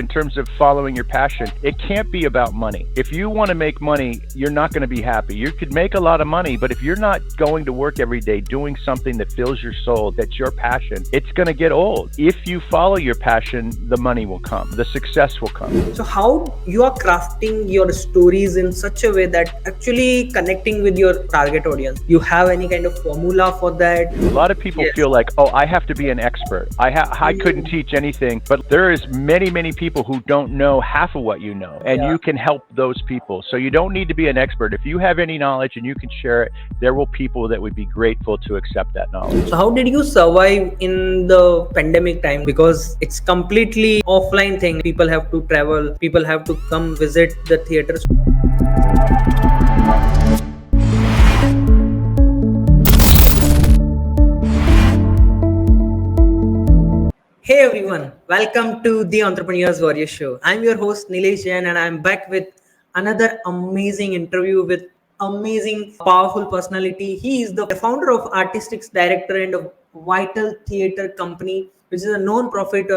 in terms of following your passion, it can't be about money. If you want to make money, you're not going to be happy. You could make a lot of money, but if you're not going to work every day doing something that fills your soul, that's your passion, it's going to get old. If you follow your passion, the money will come, the success will come. So how you are crafting your stories in such a way that actually connecting with your target audience? You have any kind of formula for that? A lot of people Yes. feel like, oh, I have to be an expert. I couldn't teach anything, but there is many people who don't know half of what you know, and Yeah. you can help those people. So you don't need to be an expert. If you have any knowledge and you can share it, there will people that would be grateful to accept that knowledge. So how did you survive in the pandemic time? Because it's completely offline thing. People have to travel. People have to come visit the theaters. Hey everyone, welcome to the Entrepreneurs Warrior Show. I'm your host Nilesh Jain, and I'm back with another amazing interview with amazing, powerful personality. He is the founder of Artistic Director and of Vital Theatre Company, which is a non-profit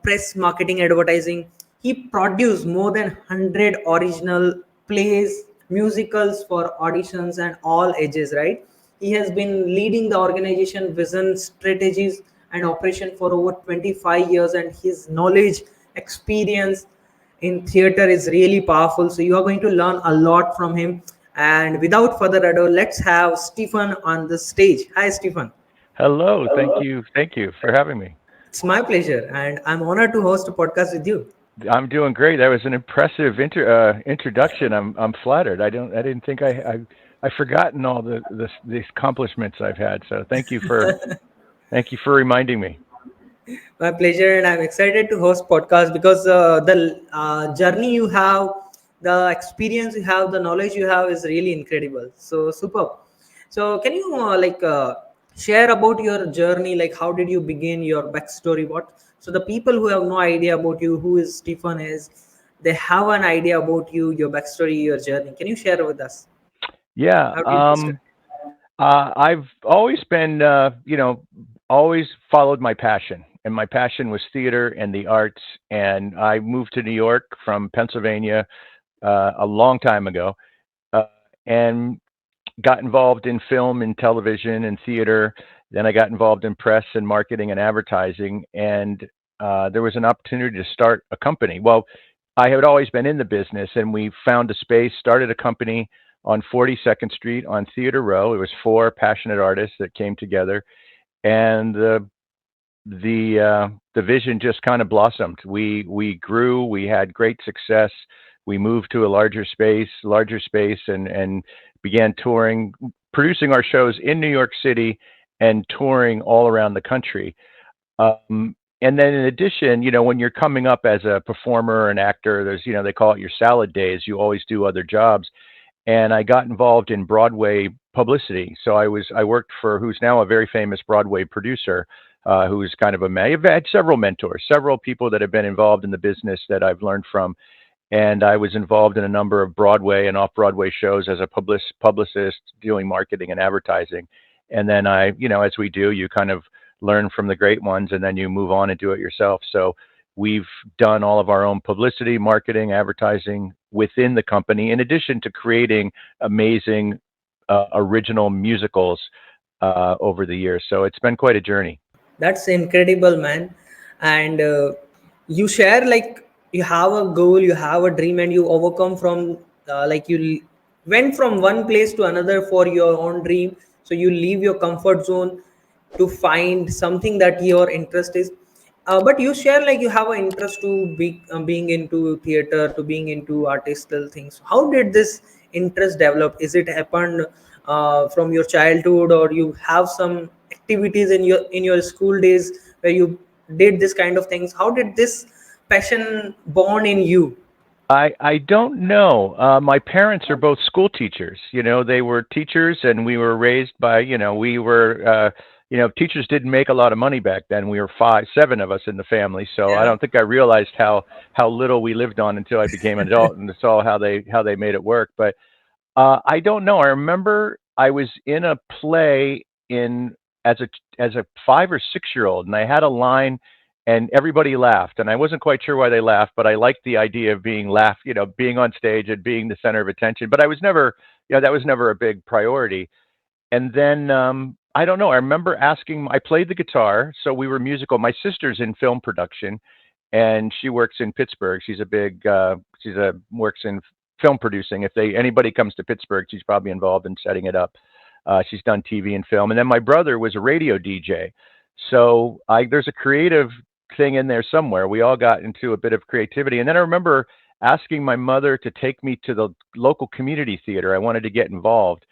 press marketing advertising. He produced more than 100 original plays, musicals for auditions and all ages, right? He has been leading the organization vision, strategies, and operation for over 25 years, and his knowledge, experience in theater is really powerful. So you are going to learn a lot from him. And without further ado, let's have Stephen on the stage. Hi, Stephen. Hello, thank you for having me. It's my pleasure, and I'm honored to host a podcast with you. I'm doing great. That was an impressive introduction. I'm flattered. I didn't think I've forgotten all the accomplishments I've had. So thank you for reminding me. My pleasure, and I'm excited to host podcast because the journey you have, the experience you have, the knowledge you have is really incredible. So superb. So can you share about your journey? Like how did you begin your backstory? What? So the people who have no idea about you, who is Stephen is, they have an idea about you, your backstory, your journey. Can you share with us? Yeah. How did you start? I've always been, always followed my passion, and my passion was theater and the arts. And I moved to New York from Pennsylvania a long time ago, uh, and got involved in film and television and theater. Then I got involved in press and marketing and advertising, and there was an opportunity to start a company. Well, I had always been in the business, and we found a space, started a company on 42nd Street on Theater Row. It was four passionate artists that came together, and the vision just kind of blossomed. We grew. We had great success. We moved to a larger space, and began touring, producing our shows in New York City, and touring all around the country. And then in addition, when you're coming up as a performer or an actor, there's, they call it your salad days. You always do other jobs. And I got involved in Broadway publicity. So I worked for who's now a very famous Broadway producer, who's kind of I've had several mentors, several people that have been involved in the business that I've learned from. And I was involved in a number of Broadway and off-Broadway shows as a publicist doing marketing and advertising. And then as we do, you kind of learn from the great ones, and then you move on and do it yourself. So we've done all of our own publicity, marketing, advertising within the company, in addition to creating amazing original musicals over the years. So it's been quite a journey. That's incredible, man. And you share like you have a goal, you have a dream, and you overcome from went from one place to another for your own dream. So you leave your comfort zone to find something that your interest is. But you share like you have an interest to be being into theater, to being into artistical things. How did this interest develop? Is it happened from your childhood, or you have some activities in your school days where you did this kind of things? How did this passion born in you? I don't know. My parents are both school teachers. They were teachers, and we were raised by, teachers didn't make a lot of money back then. We were seven of us in the family. So I Yeah. don't think I realized how little we lived on until I became an adult and saw how they made it work. But I don't know. I remember I was in a play as a 5 or 6 year old, and I had a line and everybody laughed, and I wasn't quite sure why they laughed, but I liked the idea of being laughed, being on stage and being the center of attention. But I was never, that was never a big priority. And then I don't know. I remember asking. I played the guitar, so we were musical. My sister's in film production, and she works in Pittsburgh. She's a big. She's a works in film producing. If anybody comes to Pittsburgh, she's probably involved in setting it up. She's done TV and film. And then my brother was a radio DJ, so there's a creative thing in there somewhere. We all got into a bit of creativity, and then I remember asking my mother to take me to the local community theater. I wanted to get involved,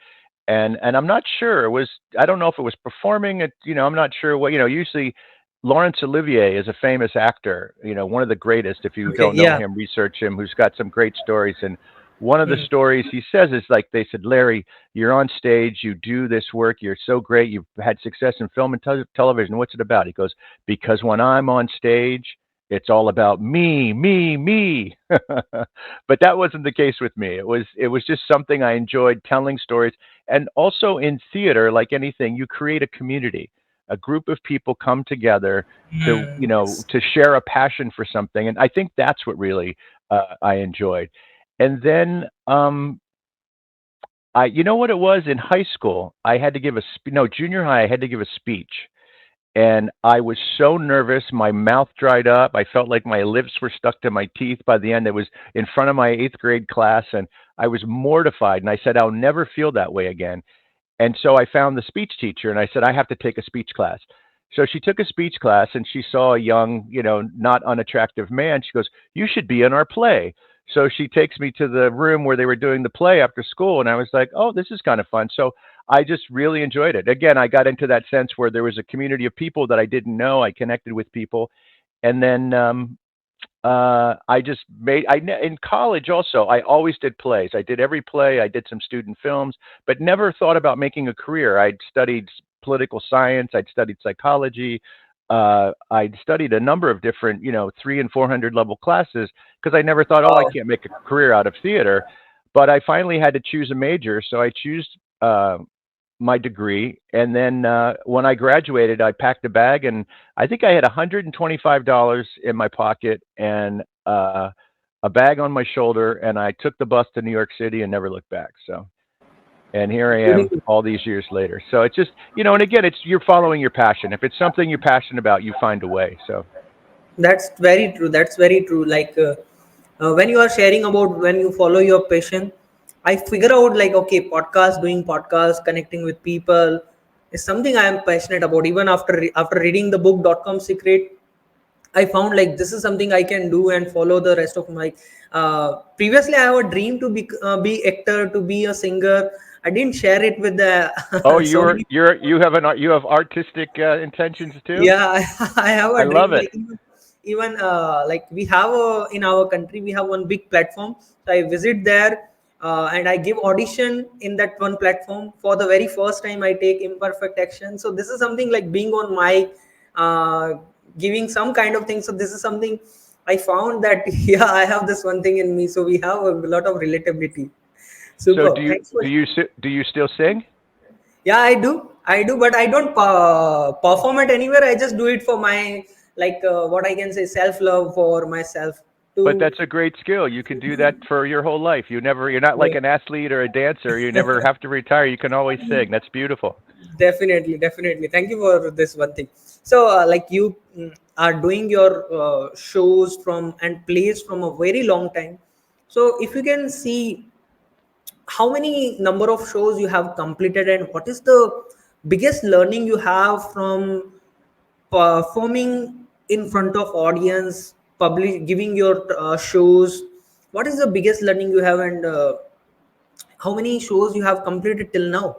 and I'm not sure it was. I don't know if it was performing. I'm not sure what. Usually Laurence Olivier is a famous actor. One of the greatest. If you Okay, don't know yeah. him, research him. Who's got some great stories. And one of the Hmm. stories he says is like they said, Larry, you're on stage. You do this work. You're so great. You've had success in film and television. What's it about? He goes, because when I'm on stage, it's all about me, me, me. But that wasn't the case with me. It was just something I enjoyed telling stories. And also in theater, like anything, you create a community. A group of people come together to, Yes. to share a passion for something. And I think that's what really I enjoyed. And then you know what it was in high school? I had to give no, junior high, I had to give a speech, and I was so nervous. My mouth dried up. I felt like my lips were stuck to my teeth by the end. It was in front of my eighth grade class, and I was mortified. And I said, I'll never feel that way again. And so I found the speech teacher, and I said, I have to take a speech class. So she took a speech class, and she saw a young, not unattractive man. She goes, you should be in our play. So she takes me to the room where they were doing the play after school, and I was like, oh, this is kind of fun. So I just really enjoyed it. Again, I got into that sense where there was a community of people that I didn't know. I connected with people. And then I just in college also, I always did plays. I did every play. I did some student films, but never thought about making a career. I'd studied political science. I'd studied psychology. I'd studied a number of different, 300 and 400 level classes because I never thought, oh, I Wow. can't make a career out of theater. But I finally had to choose a major, so I chose uh, my degree. And then when I graduated, I packed a bag, and I think I had $125 in my pocket and a bag on my shoulder, and I took the bus to New York City and never looked back. So, and here I am Beautiful. all these years later. So it's just, and again, it's you're following your passion. If it's something you're passionate about, you find a way. So, That's very true. That's very true. Like when you are sharing about when you follow your passion, I figure out like okay, doing podcast, connecting with people is something I am passionate about. Even after reading the book .com Secret, I found like this is something I can do and follow the rest of my. Previously, I have a dream to be actor, to be a singer. I didn't share it with the oh, so many. you have artistic intentions too. Yeah, I have I a love dream it. like even like we have in our country we have one big platform. So I visit there and I give audition in that one platform for the very first time. I take imperfect action. So this is something like being on mic, uh, giving some kind of thing. So this is something I found that yeah, I have this one thing in me. So we have a lot of relatability. So Super. Thanks for. do you still sing? Yeah, I do, but I don't perform it anywhere. I just do it for my like what I can say self love for myself But to. that's a great skill. You can do that for your whole life. You're not like Yeah, an athlete or a dancer. You never have to retire. You can always sing. That's beautiful. definitely, definitely. Thank you for this one thing. So like you are doing your shows from and plays from a very long time. So if you can see how many number of shows you have completed and what is the biggest learning you have from performing in front of audience, publish giving your shows, what is the biggest learning you have and how many shows you have completed till now?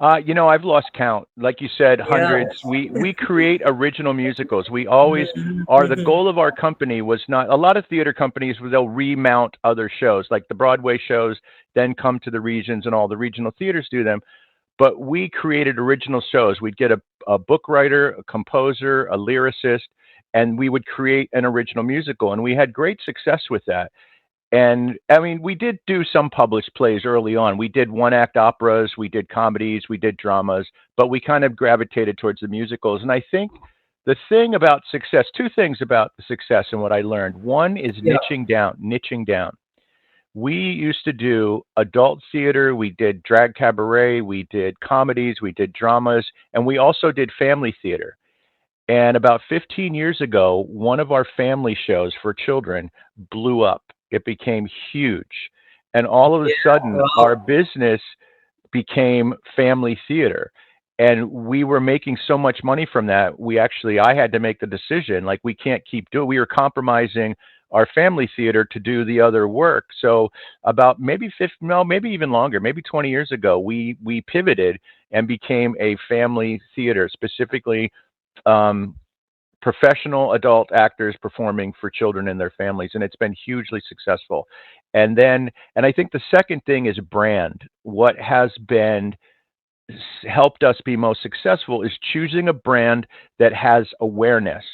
I've lost count. Like you said, Yeah. hundreds. We create original musicals. We always are. The goal of our company was not. A lot of theater companies they'll remount other shows, like the Broadway shows, then come to the regions, and all the regional theaters do them. But we created original shows. We'd get a book writer, a composer, a lyricist, and we would create an original musical. And we had great success with that. And I mean, we did do some published plays early on. We did one act operas, we did comedies, we did dramas, but we kind of gravitated towards the musicals. And I think the thing about success, two things about the success and what I learned. One is Yeah. niching down. We used to do adult theater, we did drag cabaret, we did comedies, we did dramas, and we also did family theater. And about 15 years ago, one of our family shows for children blew up. It became huge. And all of a Yeah. sudden, our Wow. business became family theater. And we were making so much money from that. I had to make the decision, like, we can't keep doing, we were compromising our family theater to do the other work. So about maybe 50, no, maybe even longer, maybe 20 years ago, we pivoted and became a family theater, specifically um, professional adult actors performing for children and their families, and it's been hugely successful. And I think the second thing is brand. What has been helped us be most successful is choosing a brand that has awareness.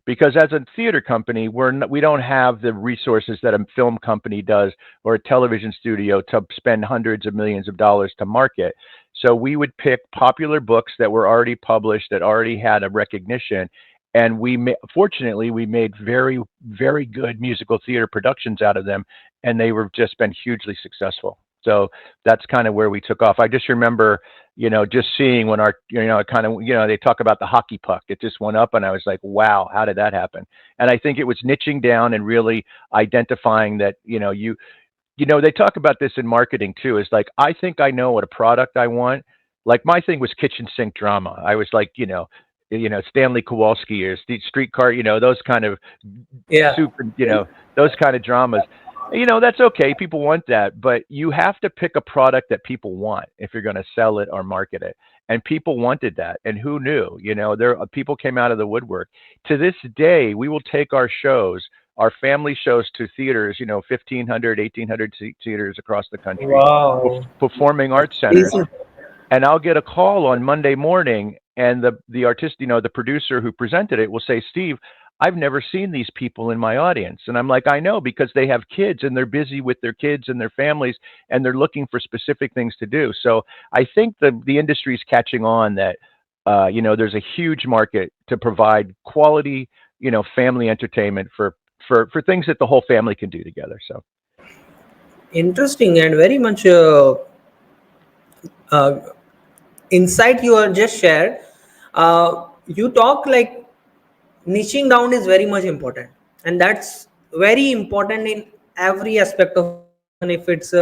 Because as a theater company, we don't have the resources that a film company does or a television studio to spend hundreds of millions of dollars to market. So we would pick popular books that were already published, that already had a recognition, and fortunately we made very, very good musical theater productions out of them, and they were just been hugely successful. So that's kind of where we took off. I just remember, just seeing when they talk about the hockey puck. It just went up, and I was like, wow, how did that happen? And I think it was niching down and really identifying that, they talk about this in marketing too. Is like, I think I know what a product I want. Like, my thing was kitchen sink drama. I was like, Stanley Kowalski or Streetcar, those kind of Yeah. super, those kind of dramas. That's okay. People want that, but you have to pick a product that people want if you're going to sell it or market it. And people wanted that. And who knew? People came out of the woodwork. To this day, we will take our family shows to theaters, 1,500, 1,800 theaters across the country, Wow. performing arts centers. Amazing. And I'll get a call on Monday morning, and the artist, the producer who presented it will say, Steve, I've never seen these people in my audience. And I'm like, I know, because they have kids and they're busy with their kids and their families, and they're looking for specific things to do. So I think the industry is catching on that, there's a huge market to provide quality, family entertainment for things that the whole family can do together. So. Interesting and very much uh, insight you are just shared. You talk like niching down is very much important, and that's very important in every aspect of business, even if it's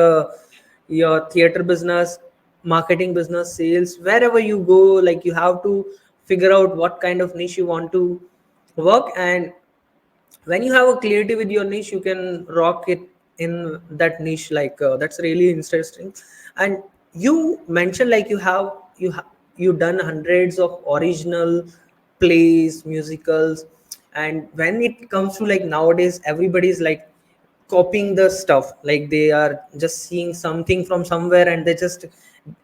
your theater business, marketing business, sales, wherever you go. Like, you have to figure out what kind of niche you want to work. And when you have a clarity with your niche, you can rock it in that niche. Like, that's really interesting. And you mentioned like you done hundreds of original plays, musicals. And when it comes to like nowadays, everybody's like copying the stuff. Like, they are just seeing something from somewhere and they just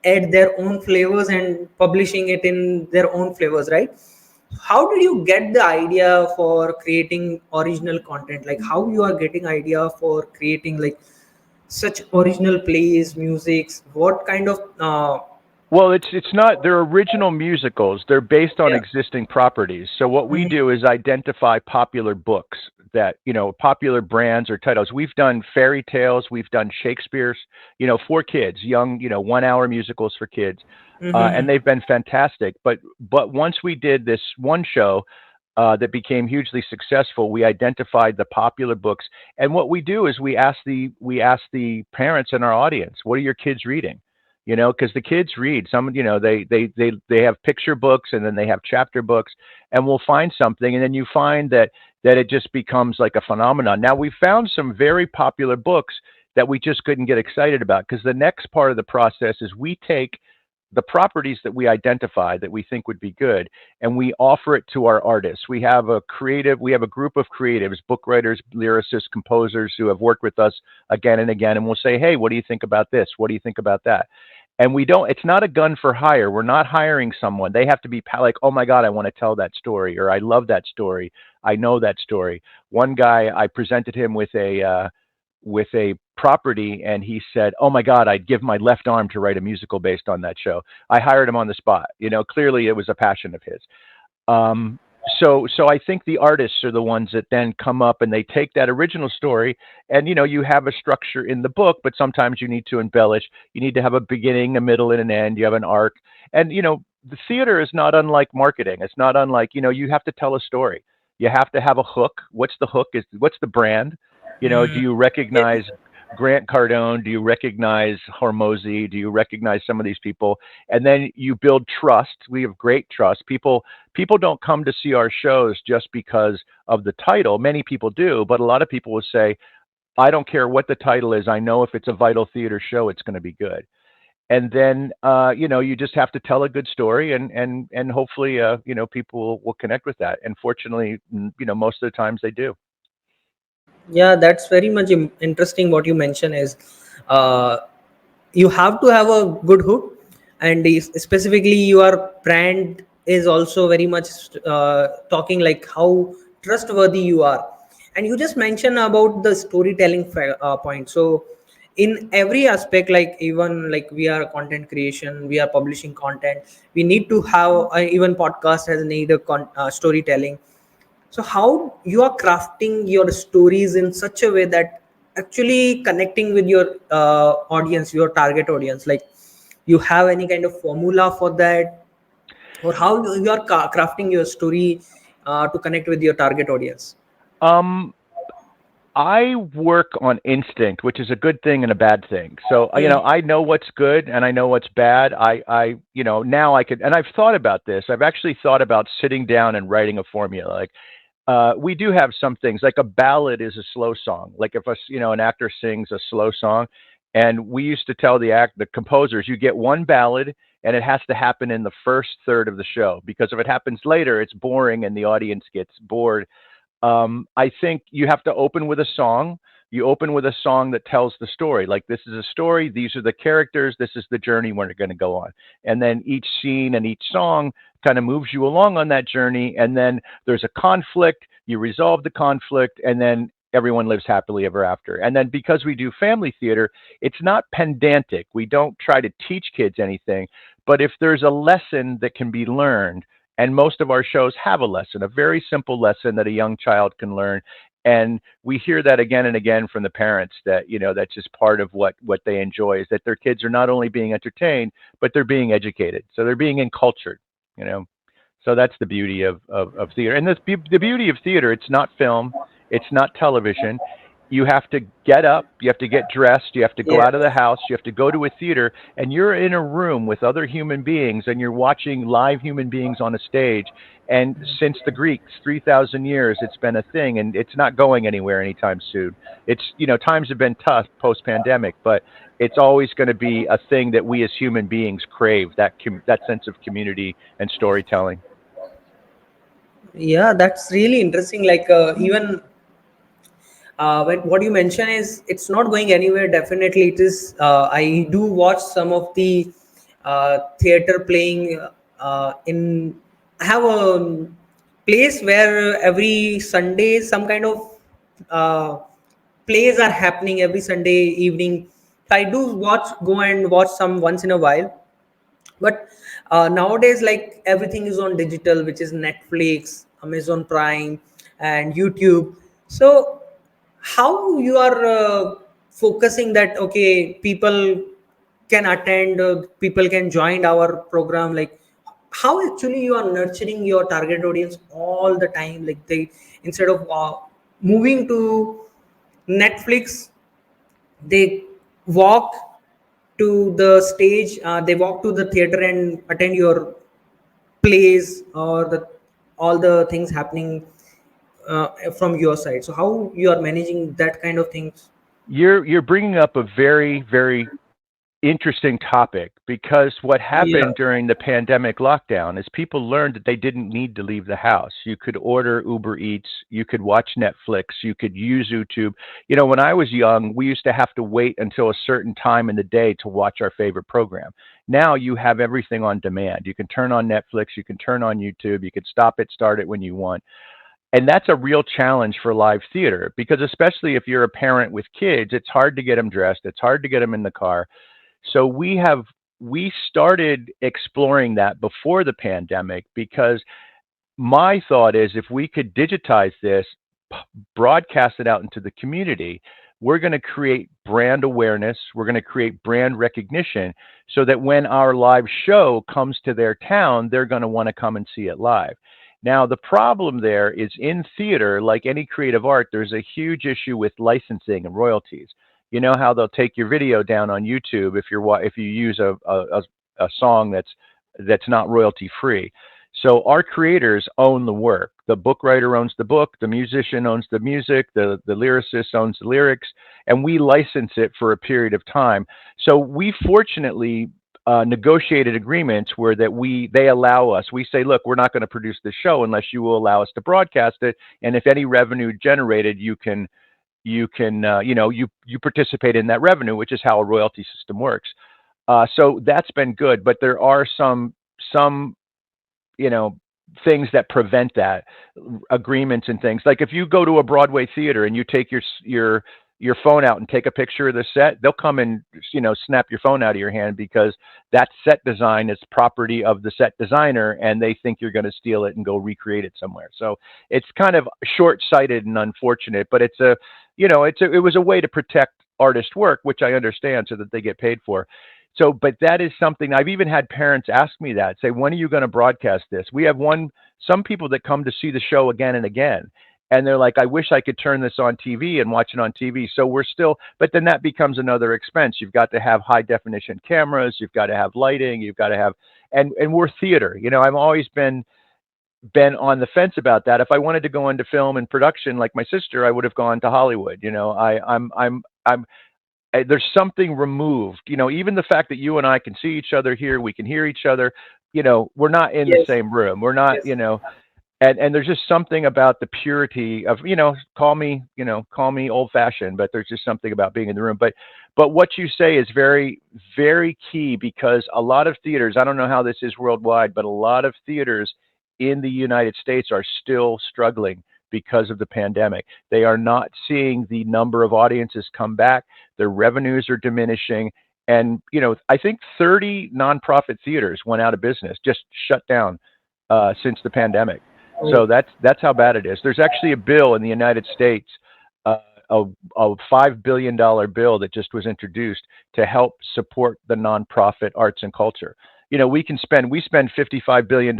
add their own flavors and publishing it in their own flavors, right? How did you get the idea for creating original content? Like, how you are getting idea for creating like such original plays, musics? What kind of Well, it's not. They're original musicals. They're based on yeah. existing properties. So what we Mhm. do is identify popular books that, popular brands or titles. We've done fairy tales. We've done Shakespeare's, for kids, young, 1 hour musicals for kids, and Mhm. they've been fantastic. But once we did this one show that became hugely successful, we identified the popular books, and what we do is we ask the parents in our audience, what are your kids reading? Because the kids read some, they have picture books, and then they have chapter books, and we'll find something, and then you find that it just becomes like a phenomenon. Now, we found some very popular books that we just couldn't get excited about, because the next part of the process is we take the properties that we identify that we think would be good, and we offer it to our artists. We have a group of creatives, book writers, lyricists, composers, who have worked with us again and again, and we'll say, hey, what do you think about this? What do you think about that? And it's not a gun for hire. We're not hiring someone. They have to be like, oh my God, I want to tell that story, or I love that story, I know that story. One guy, I presented him with a property, and he said, oh my God, I'd give my left arm to write a musical based on that show. I hired him on the spot. Clearly it was a passion of his. So I think the artists are the ones that then come up and they take that original story, and you have a structure in the book, but sometimes you need to embellish. You need to have a beginning, a middle, and an end. You have an arc. And the theater is not unlike marketing. It's not unlike, you have to tell a story. You have to have a hook. What's the hook? Is what's the brand? Do you recognize Grant Cardone? Do you recognize Hormozy? Do you recognize some of these people? And then you build trust. We have great trust. People don't come to see our shows just because of the title. Many people do, but a lot of people will say, I don't care what the title is. I know if it's a Vital Theater show, it's going to be good. And then, you just have to tell a good story, and hopefully, people will connect with that. And fortunately, most of the times they do. Yeah, that's very much interesting. What you mention is, uh, you have to have a good hook, and specifically your brand is also very much talking like how trustworthy you are. And you just mentioned about the storytelling point. So in every aspect, like even like we are content creation, we are publishing content, we need to have even podcast has need a storytelling. So how you are crafting your stories in such a way that actually connecting with your audience, your target audience, like you have any kind of formula for that, or how you are crafting your story to connect with your target audience? Um, I work on instinct, which is a good thing and a bad thing. So, Hmm. I know what's good and I know what's bad. Now I could, and I've thought about this. I've actually thought about sitting down and writing a formula. Like, we do have some things like a ballad is a slow song. Like if an actor sings a slow song, and we used to tell the composers, you get one ballad and it has to happen in the first third of the show, because if it happens later, it's boring and the audience gets bored. I think you have to open with a song. You open with a song that tells the story. Like, this is a story. These are the characters. This is the journey we're going to go on. And then each scene and each song kind of moves you along on that journey. And then there's a conflict. You resolve the conflict, and then everyone lives happily ever after. And then because we do family theater, it's not pedantic. We don't try to teach kids anything. But if there's a lesson that can be learned, and most of our shows have a lesson, a very simple lesson that a young child can learn. And we hear that again and again from the parents, that, that's just part of what they enjoy, is that their kids are not only being entertained, but they're being educated. So they're being encultured, you know. So that's the beauty of theater. And the beauty of theater, it's not film, it's not television. You have to get up, you have to get dressed, you have to go Yeah. out of the house, you have to go to a theater, and you're in a room with other human beings, and you're watching live human beings on a stage. And since the Greeks, 3,000 years, it's been a thing, and it's not going anywhere anytime soon. Times have been tough post-pandemic, but it's always going to be a thing that we as human beings crave, that sense of community and storytelling. Yeah, that's really interesting. Like even what you mention is it's not going anywhere. Definitely it is. I do watch some of the theater playing in. I have a place where every Sunday some kind of uh, plays are happening every Sunday evening. I do go and watch some once in a while. But nowadays, like everything is on digital, which is Netflix, Amazon Prime, and YouTube. So how you are focusing that okay, people can attend, people can join our program, like how actually you are nurturing your target audience all the time, like they instead of moving to Netflix, they walk to the stage, they walk to the theater and attend your plays, or the all the things happening from your side. So how you are managing that kind of things? You're bringing up a very, very interesting topic, because what Yeah. happened during the pandemic lockdown is people learned that they didn't need to leave the house. You could order Uber Eats, you could watch Netflix, you could use YouTube. When I was young, we used to have to wait until a certain time in the day to watch our favorite program. Now you have everything on demand. You can turn on Netflix, you can turn on YouTube, you can stop it, start it when you want. And that's a real challenge for live theater, because especially if you're a parent with kids, it's hard to get them dressed, it's hard to get them in the car. So we started exploring that before the pandemic, because my thought is if we could digitize this, broadcast it out into the community, we're going to create brand awareness. We're going to create brand recognition so that when our live show comes to their town, they're going to want to come and see it live. Now, the problem there is in theater, like any creative art, there's a huge issue with licensing and royalties. You know how they'll take your video down on YouTube if you use a song that's not royalty free. So our creators own the work. The book writer owns the book, the musician owns the music, the lyricist owns the lyrics, and we license it for a period of time. So we fortunately negotiated agreements where they allow us. We say, look, we're not going to produce this show unless you will allow us to broadcast it, and if any revenue generated, you participate in that revenue, which is how a royalty system works. So that's been good, but there are some things that prevent that, agreements and things. Like if you go to a Broadway theater and you take your phone out and take a picture of the set, they'll come and snap your phone out of your hand because that set design is property of the set designer, and they think you're going to steal it and go recreate it somewhere. So it's kind of short-sighted and unfortunate, but it was a way to protect artist work, which I understand, so that they get paid for. So, but that is something I've even had parents ask me that, say, when are you going to broadcast this? We have some people that come to see the show again and again, and they're like, I wish I could turn this on TV and watch it on TV. So but then that becomes another expense. You've got to have high definition cameras, you've got to have lighting, you've got to have, and we're theater. I've always been on the fence about that. If I wanted to go into film and production like my sister, I would have gone to Hollywood. There's something removed, even the fact that you and I can see each other here, we can hear each other, we're not in the same room. We're not, and there's just something about the purity of, call me old fashioned, but there's just something about being in the room. But what you say is very, very key, because a lot of theaters, I don't know how this is worldwide, but a lot of theaters in the United States are still struggling because of the pandemic. They are not seeing the number of audiences come back. Their revenues are diminishing. And, I think 30 nonprofit theaters went out of business, just shut down since the pandemic. So that's how bad it is. There's actually a bill in the United States, a $5 billion bill that just was introduced to help support the nonprofit arts and culture. We spend $55 billion,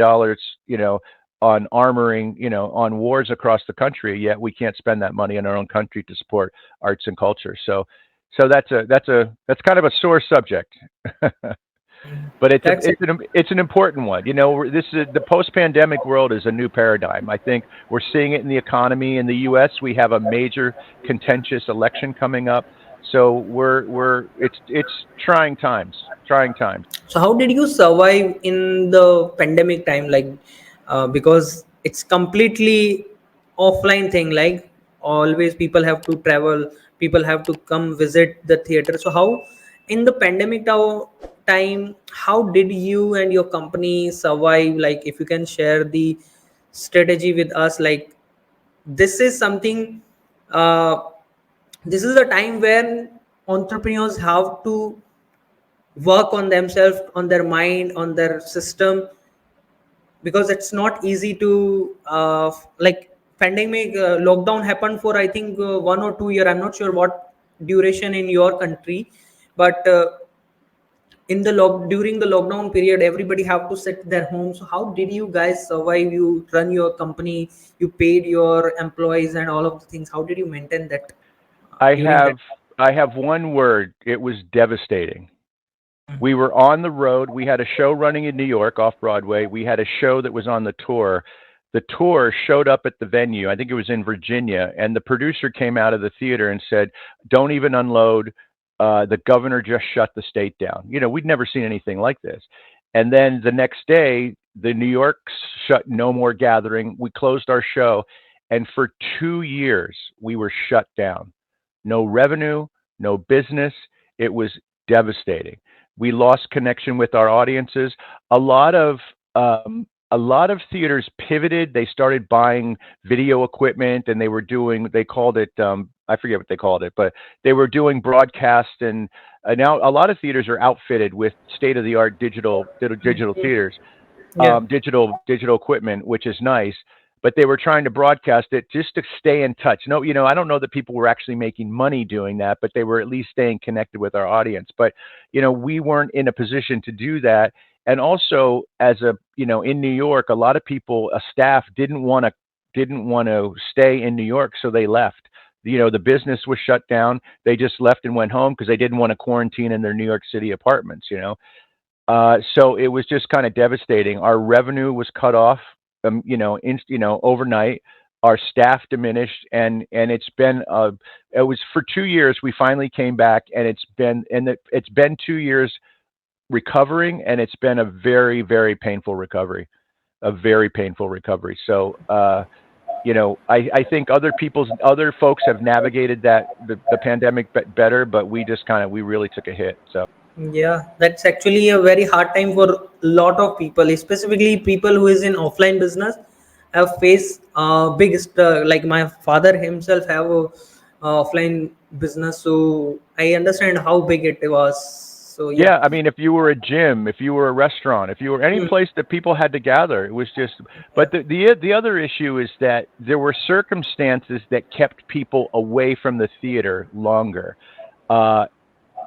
on armoring, on wars across the country, yet we can't spend that money in our own country to support arts and culture. So that's kind of a sore subject, but it's an important one. This is the post-pandemic world is a new paradigm. I think we're seeing it in the economy. In the U.S., we have a major contentious election coming up. So it's trying times. So how did you survive in the pandemic time? Because it's completely offline thing. Like always, people have to travel. People have to come visit the theater. So how in the pandemic time, how did you and your company survive? Like if you can share the strategy with us, like this is something. This is a time when entrepreneurs have to work on themselves, on their mind, on their system, because it's not easy to like pandemic lockdown happened for I think 1 or 2 year. I'm not sure what duration in your country, but in the during the lockdown period, everybody have to sit their home. So how did you guys survive? You run your company, you paid your employees and all of the things. How did you maintain that during that? I have one word. It was devastating. We were on the road. We had a show running in New York off Broadway. We had a show that was on the tour. The tour showed up at the venue. I think it was in Virginia. And the producer came out of the theater and said, don't even unload. The governor just shut the state down. We'd never seen anything like this. And then the next day, the New York shut, no more gathering. We closed our show. And for 2 years, we were shut down. No revenue, no business. It was devastating. We lost connection with our audiences. A lot of theaters pivoted. They started buying video equipment, and they called it, I forget what they called it, but they were doing broadcast. And now a lot of theaters are outfitted with state-of-the-art digital theaters. Yeah. digital equipment, which is nice. But they were trying to broadcast it just to stay in touch. No, I don't know that people were actually making money doing that, but they were at least staying connected with our audience. But we weren't in a position to do that. And also, as in New York, a lot of people, a staff didn't want to stay in New York, so they left. The business was shut down. They just left and went home because they didn't want to quarantine in their New York City apartments. So it was just kind of devastating. Our revenue was cut off, overnight. Our staff diminished, and it was for 2 years. We finally came back, and it's been 2 years recovering, and it's been a very, very painful recovery, a very painful recovery. So, I think other folks have navigated the pandemic better, but we really took a hit. So. Yeah, that's actually a very hard time for a lot of people, specifically people who is in offline business have faced like my father himself have a offline business, so I understand how big it was. So yeah. Yeah, I mean, if you were a gym, if you were a restaurant, if you were any Mm, place that people had to gather, it was just. But the other issue is that there were circumstances that kept people away from the theater longer. Uh,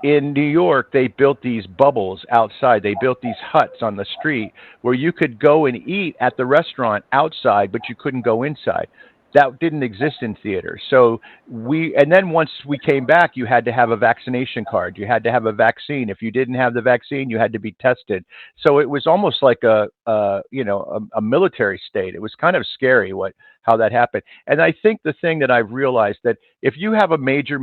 in New York, they built these bubbles outside. They built these huts on the street where you could go and eat at the restaurant outside, but you couldn't go inside. That didn't exist in theaters. And then once we came back, you had to have a vaccination card. You had to have a vaccine. If you didn't have the vaccine, you had to be tested. So it was almost like a military state. It was kind of scary how that happened. And I think the thing that I've realized that if you have a major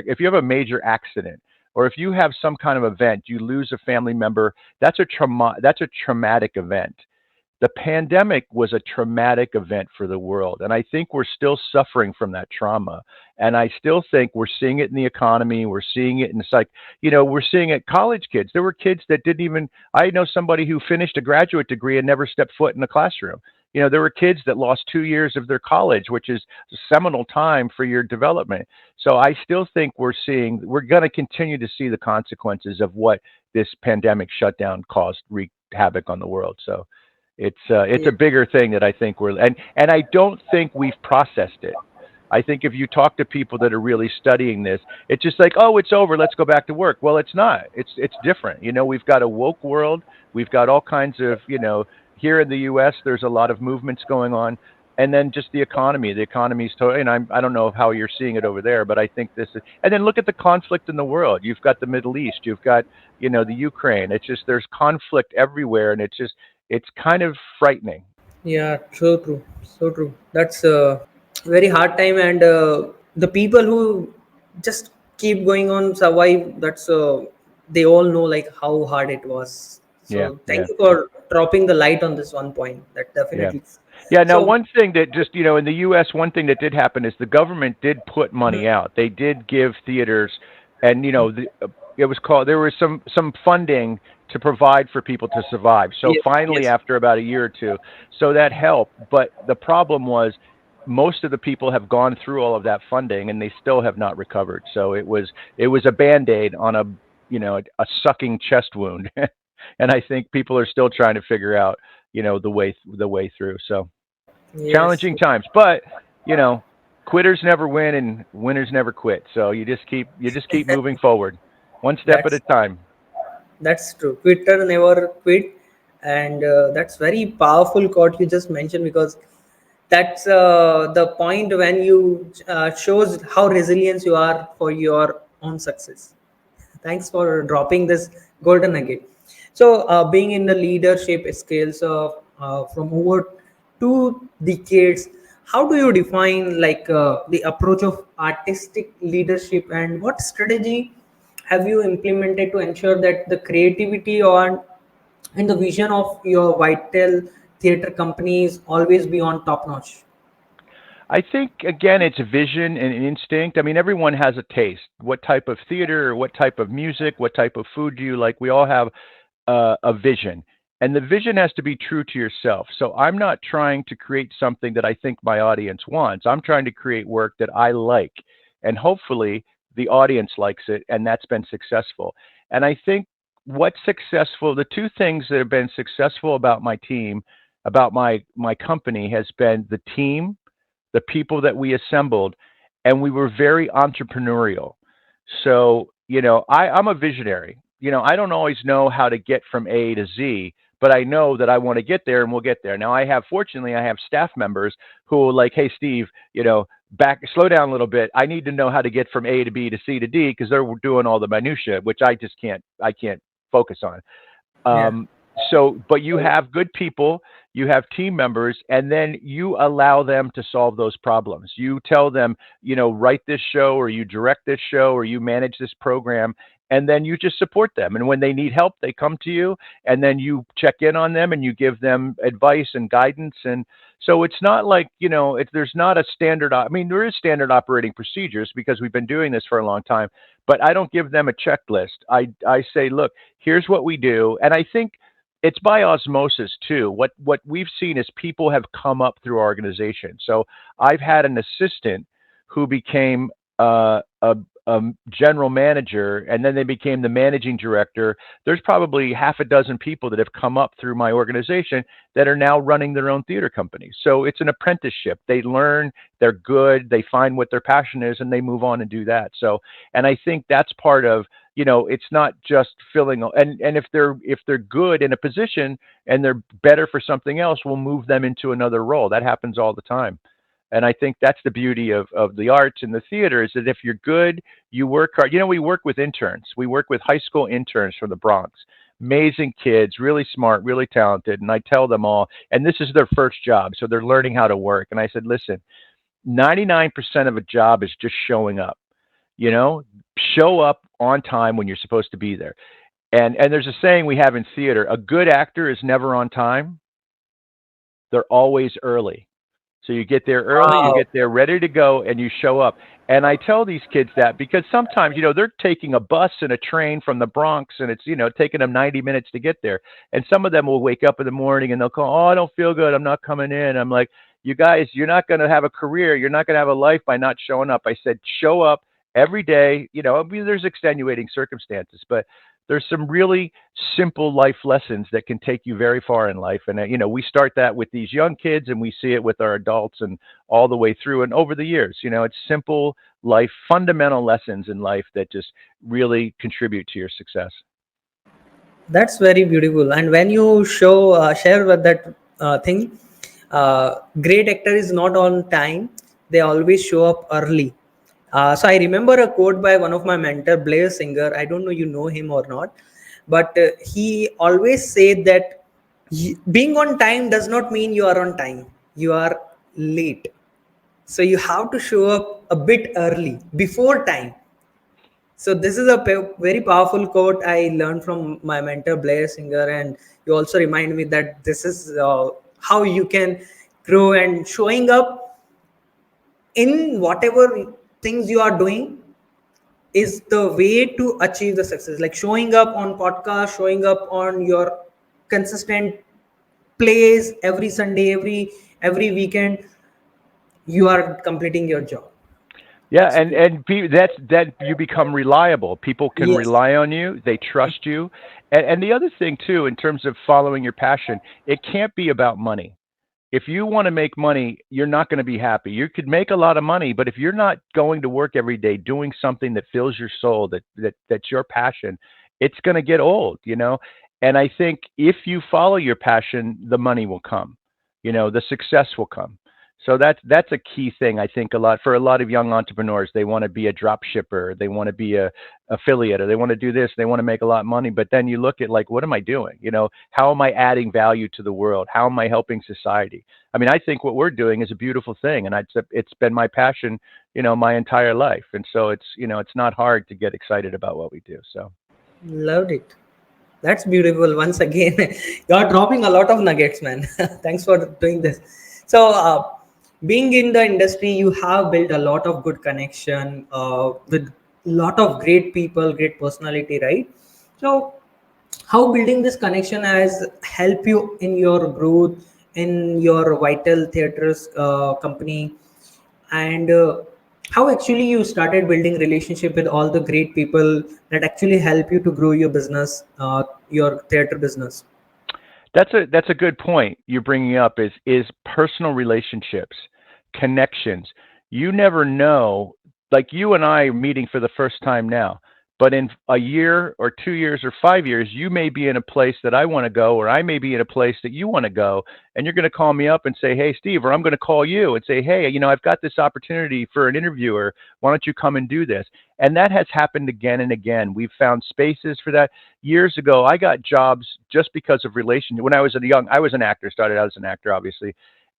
if you have a major accident, or if you have some kind of event, you lose a family member, that's a traumatic event. The pandemic was a traumatic event for the world, and I think we're still suffering from that trauma. And I still think we're seeing it in the economy. We're seeing it in we're seeing it college kids. There were kids that didn't even. I know somebody who finished a graduate degree and never stepped foot in a classroom. There were kids that lost 2 years of their college, which is a seminal time for your development. So I still think we're going to continue to see the consequences of what this pandemic shutdown caused, wreaked havoc on the world. So it's yeah. a bigger thing that I think and I don't think we've processed it. I think if you talk to people that are really studying this, it's just like, oh, it's over, let's go back to work. Well, it's not. It's different. We've got a woke world. We've got all kinds of, here in the U.S. there's a lot of movements going on, and then just the economy. The economy's totally, and I don't know how you're seeing it over there, but I think this is. And then look at the conflict in the world. You've got the Middle East. You've got the Ukraine. It's just there's conflict everywhere, and it's kind of frightening. Yeah, so true, so true. That's a very hard time, and the people who just keep going on survive. They all know like how hard it was. Yeah, So yeah, thank you for dropping the light on this one point. That yeah. definitely. Yeah, now So one thing that just, in the US, one thing that did happen is the government did put money out. They did give theaters, and it was called, there was some funding to provide for people to survive. So yes, finally, yes, after about a year or two, so that helped. But the problem was most of the people have gone through all of that funding and they still have not recovered. So it was a Band-Aid on a sucking chest wound. And I think people are still trying to figure out, the way through. So yes. challenging times, but you know, quitters never win and winners never quit. So you just keep moving forward, one step at a That's time. That's true. Quitter never quit, and that's very powerful quote you just mentioned, because that's the point when you shows how resilient you are for your own success. Thanks for dropping this golden nugget. So, being in the leadership skills of from over 2 decades, how do you define like the approach of artistic leadership, and what strategy have you implemented to ensure that the creativity on and the vision of your vital theater company is always be on top notch? I think again, it's vision and instinct. I mean, everyone has a taste. What type of theater, what type of music, what type of food do you like? We all have a vision, and the vision has to be true to yourself. So I'm not trying to create something that I think my audience wants. I'm trying to create work that I like, and hopefully the audience likes it, and that's been successful. And I think what's successful, the two things that have been successful about my team, about my company, has been the team, the people that we assembled, and we were very entrepreneurial. So, I'm a visionary. I don't always know how to get from A to Z, but I know that I want to get there and we'll get there. Now, fortunately, I have staff members who are like, hey, Steve, slow down a little bit. I need to know how to get from A to B to C to D because they're doing all the minutia, which I can't focus on. Yeah. Um, but you have good people, you have team members, and then you allow them to solve those problems. You tell them, write this show, or you direct this show, or you manage this program, and then you just support them. And when they need help, they come to you, and then you check in on them and you give them advice and guidance. And so it's not like, there's not a standard. I mean, there is standard operating procedures because we've been doing this for a long time, but I don't give them a checklist. I say, look, here's what we do. And I think it's by osmosis too. What we've seen is people have come up through our organization. So I've had an assistant who became a general manager, and then they became the managing director. There's probably half a dozen people that have come up through my organization that are now running their own theater companies. So it's an apprenticeship. They learn, they're good, they find what their passion is, and they move on and do that. So, and I think that's part of, it's not just filling, and if they're good in a position and they're better for something else, we'll move them into another role. That happens all the time. And I think that's the beauty of the arts and the theater, is that if you're good, you work hard. We work with interns. We work with high school interns from the Bronx. Amazing kids, really smart, really talented. And I tell them all, and this is their first job, so they're learning how to work. And I said, listen, 99% of a job is just showing up. Show up on time when you're supposed to be there. And there's a saying we have in theater: a good actor is never on time. They're always early. So you get there early, you Wow. get there ready to go, and you show up. And I tell these kids that because sometimes, they're taking a bus and a train from the Bronx, and it's, taking them 90 minutes to get there. And some of them will wake up in the morning and they'll call, oh, I don't feel good, I'm not coming in. I'm like, you guys, you're not going to have a career, you're not going to have a life by not showing up. I said, show up every day. I mean, there's extenuating circumstances, but there's some really simple life lessons that can take you very far in life. And, we start that with these young kids, and we see it with our adults and all the way through and over the years. It's simple life, fundamental lessons in life that just really contribute to your success. That's very beautiful. And when you share with that thing, great actor is not on time. They always show up early. So I remember a quote by one of my mentor, Blair Singer. I don't know you know him or not, but he always said that being on time does not mean you are on time. You are late. So you have to show up a bit early, before time. So this is a very powerful quote I learned from my mentor Blair Singer, and you also remind me that this is how you can grow, and showing up in whatever things you are doing is the way to achieve the success. Like showing up on podcast, showing up on your consistent plays every Sunday, every weekend, you are completing your job. Yeah, So that you become reliable. People can yes, rely on you. They trust you. And the other thing too, in terms of following your passion, it can't be about money. If you want to make money, you're not going to be happy. You could make a lot of money, but if you're not going to work every day doing something that fills your soul, that's your passion, it's going to get old. And I think if you follow your passion, the money will come. The success will come. So that's a key thing. I think a lot of young entrepreneurs, they want to be a drop shipper, they want to be a affiliate, or they want to do this, they want to make a lot of money. But then you look at, like, what am I doing? How am I adding value to the world? How am I helping society? I mean, I think what we're doing is a beautiful thing, and it's been my passion, my entire life. And so it's not hard to get excited about what we do. So. loved it. That's beautiful. Once again, you are dropping a lot of nuggets, man. Thanks for doing this. So, being in the industry, you have built a lot of good connection with lot of great people, great personality, right? So, how building this connection has helped you in your growth in your Vital Theaters company, and how actually you started building relationship with all the great people that actually help you to grow your business, your theater business. That's a good point you're bringing up is personal relationships, connections. You never know. Like you and I are meeting for the first time now, but in a year or 2 years or 5 years, you may be in a place that I want to go, or I may be in a place that you want to go, and you're going to call me up and say, "Hey, Steve," or I'm going to call you and say, "Hey, I've got this opportunity for an interviewer. Why don't you come and do this?" And that has happened again and again. We've found spaces for that. Years ago, I got jobs just because of relation. When I was an actor, started out as an actor, obviously.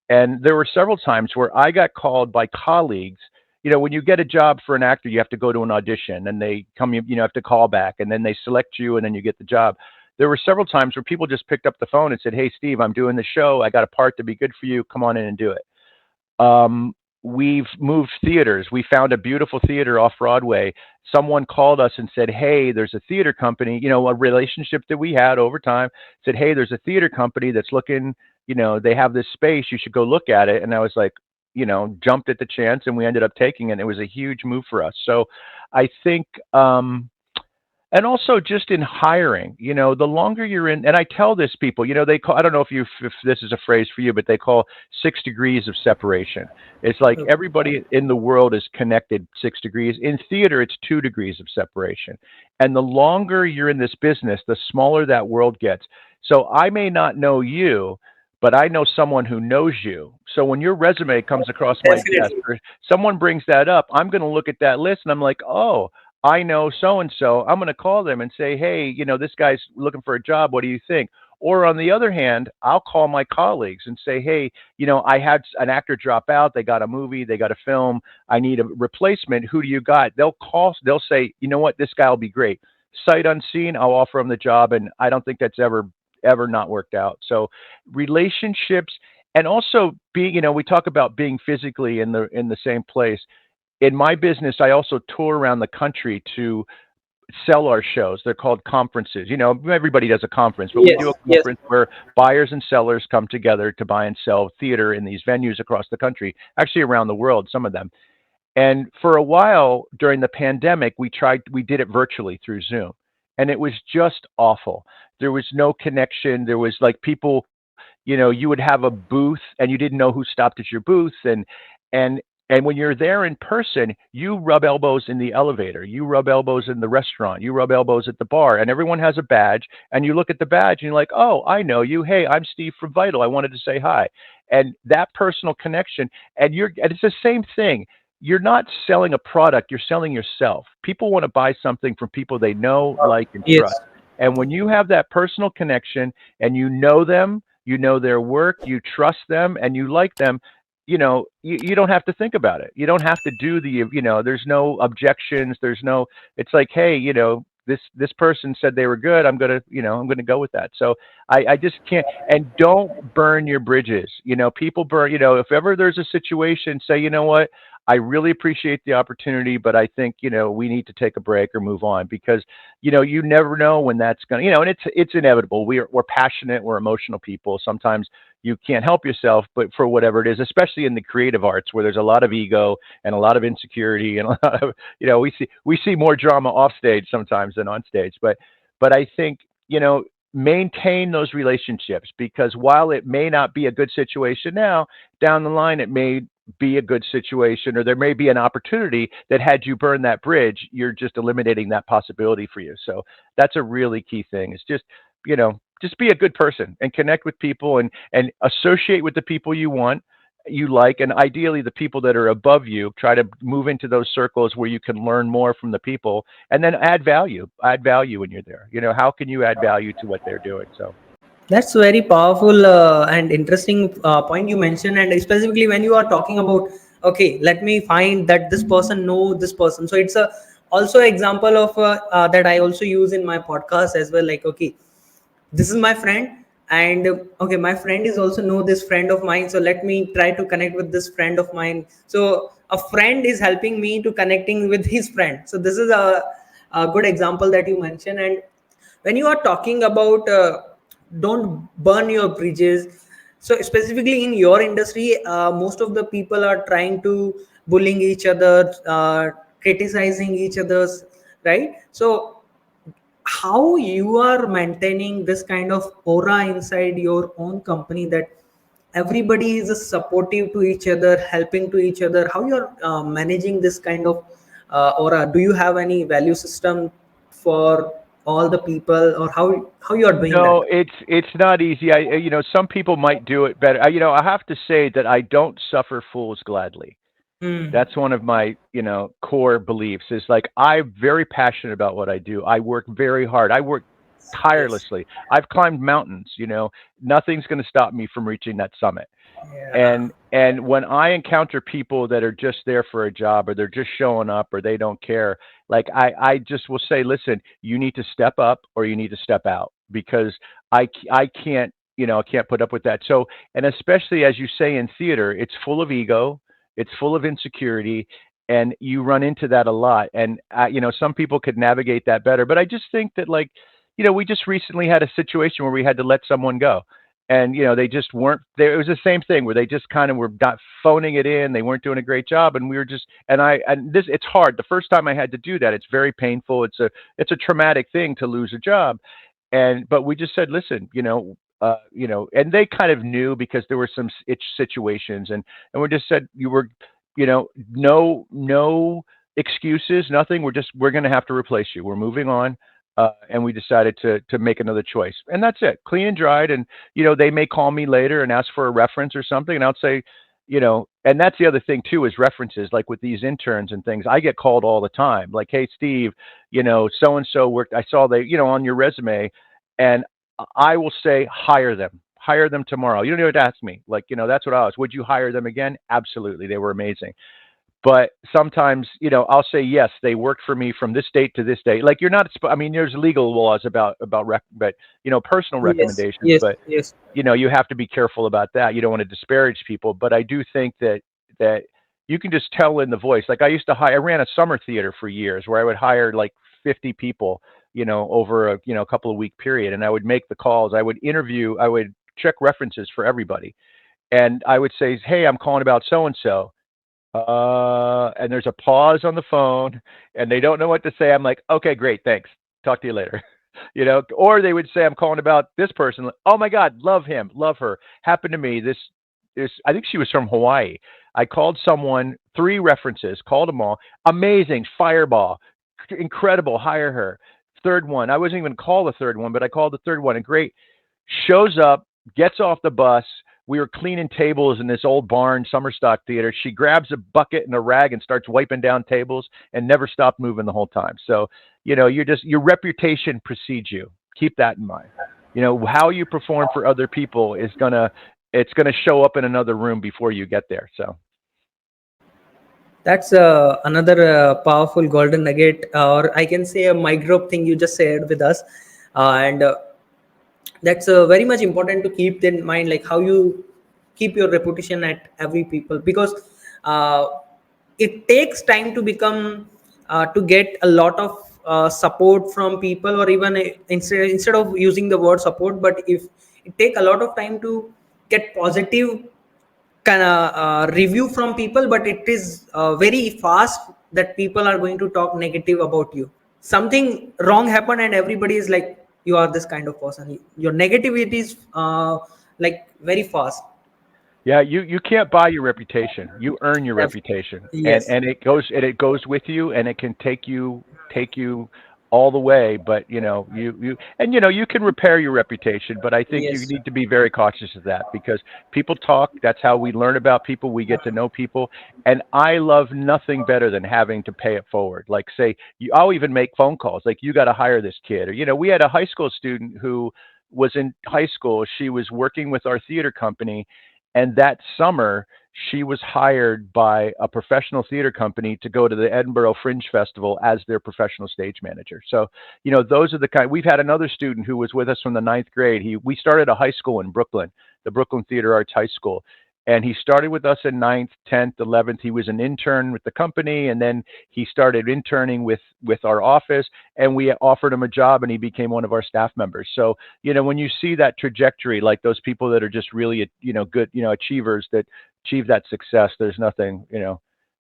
And there were several times where I got called by colleagues. When you get a job for an actor, you have to go to an audition and they come, have to call back and then they select you and then you get the job. There were several times where people just picked up the phone and said, "Hey, Steve, I'm doing the show. I got a part to be good for you. Come on in and do it." We've moved theaters. We found a beautiful theater off Broadway. Someone called us and said, "Hey, there's a theater company," a relationship that we had over time said, "Hey, there's a theater company that's looking, they have this space. You should go look at it." And I was like, jumped at the chance and we ended up taking it. It was a huge move for us. So I think, and also just in hiring, the longer you're in, and I tell this people, they call, I don't know if this is a phrase for you, but they call 6 degrees of separation. It's like Okay. everybody in the world is connected 6 degrees. In theater, it's 2 degrees of separation. And the longer you're in this business, the smaller that world gets. So I may not know you, but I know someone who knows you. So when your resume comes across my desk Definitely. or someone brings that up, I'm going to look at that list and I'm like, "Oh, I know so and so." I'm going to call them and say, "Hey, this guy's looking for a job. What do you think?" Or on the other hand, I'll call my colleagues and say, "Hey, I had an actor drop out. They got a movie, they got a film. I need a replacement. Who do you got?" They'll say, "You know what? This guy will be great." Sight unseen, I'll offer him the job. And I don't think that's ever not worked out. So relationships, and also being, we talk about being physically in the same place. In my business, I also tour around the country to sell our shows. They're called conferences. Everybody does a conference, but we do Yes, a yes. conference where buyers and sellers come together to buy and sell theater in these venues across the country, actually around the world, some of them. And for a while during the pandemic, we did it virtually through Zoom. And it was just awful. There was no connection. There was like people, you would have a booth and you didn't know who stopped at your booth. And and when you're there in person, you rub elbows in the elevator, you rub elbows in the restaurant, you rub elbows at the bar, and everyone has a badge. And you look at the badge and you're like, "Oh, I know you. Hey, I'm Steve from Vital. I wanted to say hi." And that personal connection, and it's the same thing. You're not selling a product, you're selling yourself. People want to buy something from people they know, like, and trust. Yes. And when you have that personal connection and you know them, you know their work, you trust them, and you like them, you don't have to think about it. You don't have to do there's no objections. It's like, "Hey, this person said they were good. I'm gonna go with that." So I just can't, and don't burn your bridges. People burn, if ever there's a situation, say, "You know what? I really appreciate the opportunity, but I think, we need to take a break or move on," because, you never know when that's going to, and it's inevitable. We're passionate, we're emotional people. Sometimes you can't help yourself, but for whatever it is, especially in the creative arts where there's a lot of ego and a lot of insecurity and a lot of, we see more drama off stage sometimes than on stage. But I think, maintain those relationships, because while it may not be a good situation now, down the line it may be a good situation, or there may be an opportunity that had you burn that bridge, you're just eliminating that possibility for you. So that's a really key thing. It's just be a good person and connect with people, and associate with the people you like, and ideally the people that are above you. Try to move into those circles where you can learn more from the people, and then add value when you're there. How can you add value to what they're doing? So That's very powerful and interesting point you mentioned, and specifically when you are talking about, okay, let me find that this person know this person. So it's a also example of that I also use in my podcast as well. Like, okay, this is my friend, and okay, my friend is also know this friend of mine, so let me try to connect with this friend of mine. So a friend is helping me to connecting with his friend. So this is a good example that you mentioned. And when you are talking about don't burn your bridges, so specifically in your industry, most of the people are trying to bullying each other, criticizing each other's, right? So how you are maintaining this kind of aura inside your own company, that everybody is supportive to each other, helping to each other, how you're managing this kind of aura? Do you have any value system for all the people, or how you are doing that? No, it's not easy. Some people might do it better. I have to say that I don't suffer fools gladly. Hmm. That's one of my, core beliefs is like I'm very passionate about what I do. I work very hard. I work Yes. tirelessly. I've climbed mountains, nothing's going to stop me from reaching that summit. Yeah. And when I encounter people that are just there for a job, or they're just showing up, or they don't care, like I just will say, listen, you need to step up or you need to step out, because I can't, I can't put up with that. So, and especially as you say in theater, it's full of ego, it's full of insecurity, and you run into that a lot. And some people could navigate that better, but I just think that, like, we just recently had a situation where we had to let someone go, and they just weren't there. It was the same thing where they just kind of were not phoning it in. They weren't doing a great job, and we were just, and this, it's hard. The first time I had to do that, it's very painful. It's a traumatic thing to lose a job. But we just said, listen, and they kind of knew, because there were some itch situations, and we just said, you were, no excuses, nothing. We're going to have to replace you. We're moving on. And we decided to make another choice, and that's it, clean and dried. And they may call me later and ask for a reference or something, and I'll say, and that's the other thing too, is references. Like with these interns and things, I get called all the time, like, hey Steve, so and so worked, I saw they, on your resume, and I will say, hire them tomorrow. You don't even have to ask me. Like, that's what I was. Would you hire them again? Absolutely, they were amazing. But sometimes, I'll say, yes, they worked for me from this date to this date. Like, you're not, I mean, there's legal laws but personal Yes. recommendations. Yes. But Yes. you have to be careful about that. You don't want to disparage people. But I do think that you can just tell in the voice. Like, I ran a summer theater for years, where I would hire like 50 people, over a couple of week period, and I would make the calls. I would interview. I would check references for everybody, and I would say, hey, I'm calling about so and so. And there's a pause on the phone, and they don't know what to say. I'm like, okay, great, thanks. Talk to you later. Or they would say, I'm calling about this person. Oh my God, love him, love her. Happened to me. This, I think she was from Hawaii. I called someone, three references, called them all. Amazing, fireball, incredible, hire her. Third one, I wasn't even call the third one, but I called the third one, and great. Shows up, gets off the bus. We were cleaning tables in this old barn, summer stock theater. She grabs a bucket and a rag and starts wiping down tables, and never stopped moving the whole time. So, your reputation precedes you. Keep that in mind. How you perform for other people it's gonna show up in another room before you get there. So. That's another powerful golden nugget, or I can say a mic drop thing you just shared with us. And that's very much important to keep in mind, like how you keep your reputation at every people, because uh, it takes time to become to get a lot of support from people, or even instead of using the word support, but if it take a lot of time to get positive kind of review from people, but it is very fast that people are going to talk negative about you. Something wrong happened and everybody is like, you are this kind of person. Your negativity is like very fast. Yeah, you can't buy your reputation. You earn your That's, reputation, and yes. and it goes with you, and it can take you all the way. But you can repair your reputation, but I think you Yes. need to be very cautious of that, because people talk. That's how we learn about people. We get to know people, and I love nothing better than having to pay it forward. Like, say, I'll even make phone calls. Like, you got to hire this kid, or we had a high school student who was in high school. She was working with our theater company, and that summer, she was hired by a professional theater company to go to the Edinburgh Fringe Festival as their professional stage manager. So, those are the kind. We've had another student who was with us from the ninth grade. We started a high school in Brooklyn, the Brooklyn Theater Arts High School, and he started with us in ninth, 10th, 11th. He was an intern with the company, and then he started interning with our office, and we offered him a job, and he became one of our staff members. So, when you see that trajectory, like those people that are just really, good, achievers that achieve that success, there's nothing,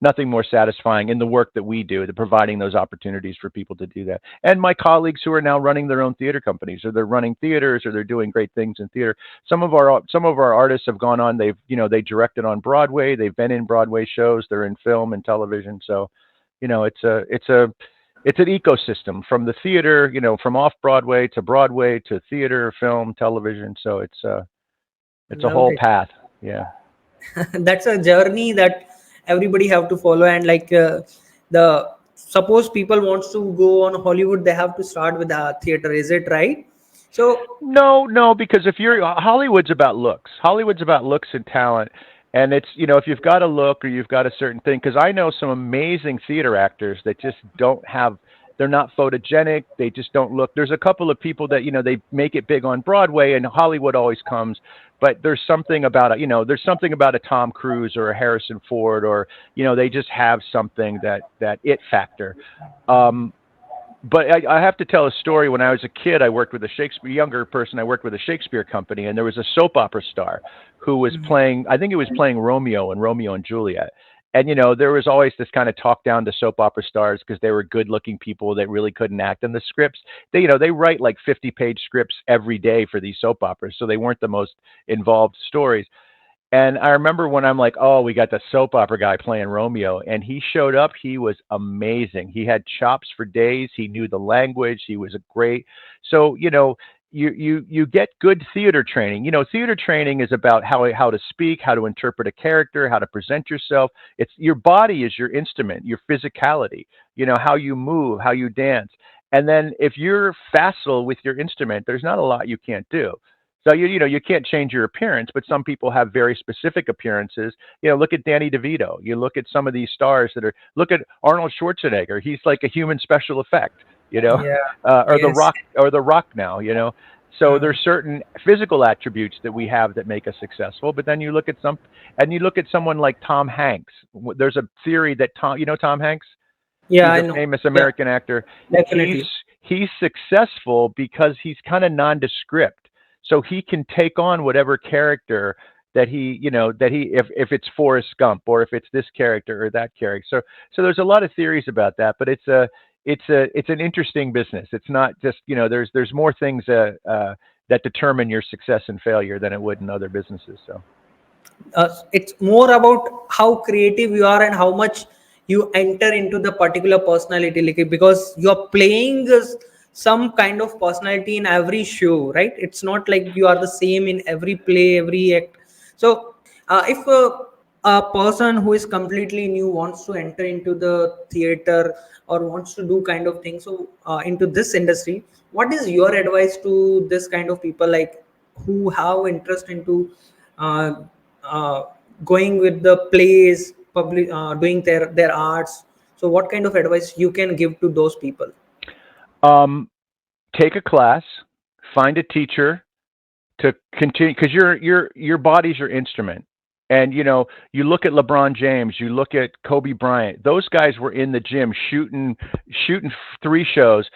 nothing more satisfying in the work that we do, the providing those opportunities for people to do that. And my colleagues who are now running their own theater companies, or they're running theaters, or they're doing great things in theater. Some of our artists have gone on. They directed on Broadway. They've been in Broadway shows. They're in film and television. So, it's an ecosystem from the theater, from off Broadway to theater, film, television. So it's a Loved whole it. path. Yeah. That's a journey that everybody have to follow, and like the suppose people wants to go on Hollywood, they have to start with the theater. Is it right? So No, no, because if you're Hollywood's about looks. Hollywood's about looks and talent. And it's, if you've got a look or you've got a certain thing, because I know some amazing theater actors that just don't have, they're not photogenic. They just don't look. There's a couple of people that, they make it big on Broadway and Hollywood always comes, but there's something about there's something about a Tom Cruise or a Harrison Ford, or, they just have something that it factor. Um, but I have to tell a story. When I was a kid, I worked with a Shakespeare, younger person. I worked with a Shakespeare company, and there was a soap opera star who was playing. I think he was playing Romeo in Romeo and Juliet. And there was always this kind of talk down to soap opera stars because they were good-looking people that really couldn't act. And the scripts, they write like 50-page scripts every day for these soap operas, so they weren't the most involved stories. And I remember when I'm like, oh, we got the soap opera guy playing Romeo, and he showed up. He was amazing. He had chops for days. He knew the language. He was a great. So, you get good theater training. Theater training is about how to speak, how to interpret a character, how to present yourself. It's your body is your instrument, your physicality. How you move, how you dance. And then if you're facile with your instrument, there's not a lot you can't do. So you can't change your appearance, but some people have very specific appearances. Look at Danny DeVito. You look at some of these stars look at Arnold Schwarzenegger. He's like a human special effect, yeah, or yes. the Rock now, So uh, there's certain physical attributes that we have that make us successful. But then you look at someone like Tom Hanks. There's a theory that Tom Hanks. yeah, He's I a know. famous Yeah, American actor. He's definitely. he's successful because he's kind of nondescript. So he can take on whatever character that if it's Forrest Gump, or if it's this character or that character. So there's a lot of theories about that, but it's an interesting business. It's not just, there's more things that determine your success and failure than it would in other businesses. So. It's more about how creative you are and how much you enter into the particular personality, like, because you're playing some kind of personality in every show, right? It's not like you are the same in every play, every act. So if a person who is completely new wants to enter into the theater or wants to do kind of thing, so into this industry, what is your advice to this kind of people, like who have interest into uh, uh, going with the plays, public, doing their arts? So what kind of advice you can give to those people? Um, Take a class, find a teacher to continue, because your body's your instrument. And you look at LeBron James, you look at Kobe Bryant. Those guys were in the gym shooting three shows,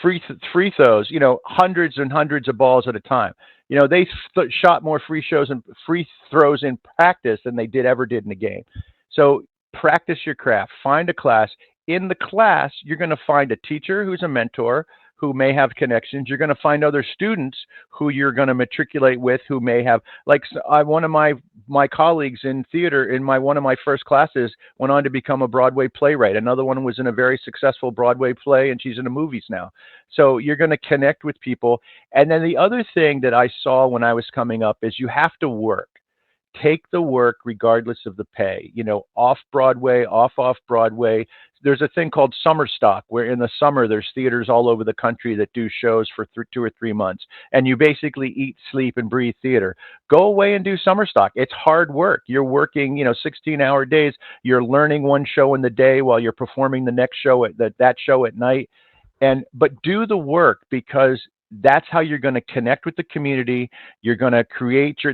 free throws, hundreds and hundreds of balls at a time. They shot more free throws in practice than they ever did in a game. So practice your craft. Find a class. In the class, you're going to find a teacher who's a mentor, who may have connections. You're going to find other students who you're going to matriculate with, who may have, like, one of my colleagues in theater in one of my first classes went on to become a Broadway playwright. Another one was in a very successful Broadway play, and she's in the movies now. So you're going to connect with people. And then the other thing that I saw when I was coming up is you have to work. Take the work regardless of the pay. Off Broadway, off Broadway. There's a thing called summer stock, where in the summer there's theaters all over the country that do shows for 2 or 3 months, and you basically eat, sleep, and breathe theater. Go away and do summer stock. It's hard work. You're working 16-hour days. You're learning one show in the day while you're performing the next show that show at night. But do the work, because that's how you're going to connect with the community. You're going to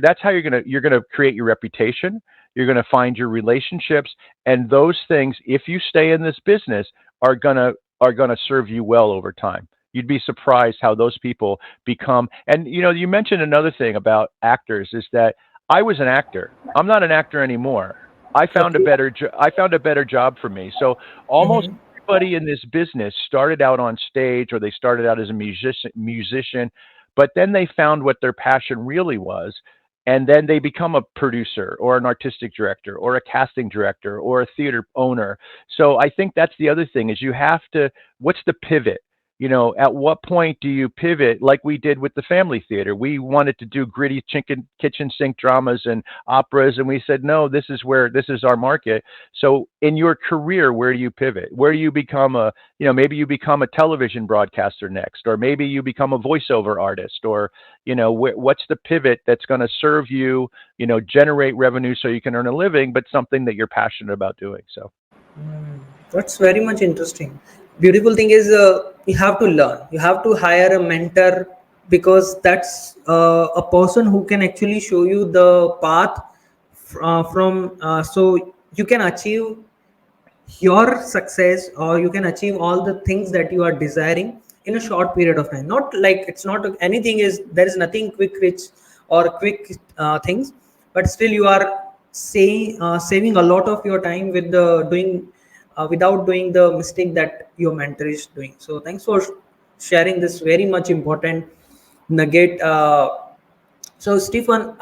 that's how you're going to create your reputation. You're going to find your relationships, and those things, if you stay in this business, are going to serve you well over time. You'd be surprised how those people become. And you mentioned another thing about actors, is that I was an actor. I'm not an actor anymore. Okay. I found a better job for me. So almost Mm-hmm. everybody in this business started out on stage or they started out as a musician, but then they found what their passion really was. And then they become a producer or an artistic director or a casting director or a theater owner. So I think that's the other thing is you have to, what's the pivot? At what point do you pivot like we did with the family theater? We wanted to do gritty chicken kitchen sink dramas and operas, and we said no, this is our market. So in your career, where do you pivot? Where do you become maybe you become a television broadcaster next, or maybe you become a voiceover artist, or what's the pivot that's going to serve you, generate revenue so you can earn a living, but something that you're passionate about doing. So That's very much interesting. Beautiful thing is you have to learn. You have to hire a mentor because that's a person who can actually show you the path from so you can achieve your success or you can achieve all the things that you are desiring in a short period of time. Not like it's not anything is there is nothing quick rich or quick things, but still you are saving a lot of your time with the doing without doing the mistake that your mentor is doing. So thanks for sharing this very much important nugget. So Stephen,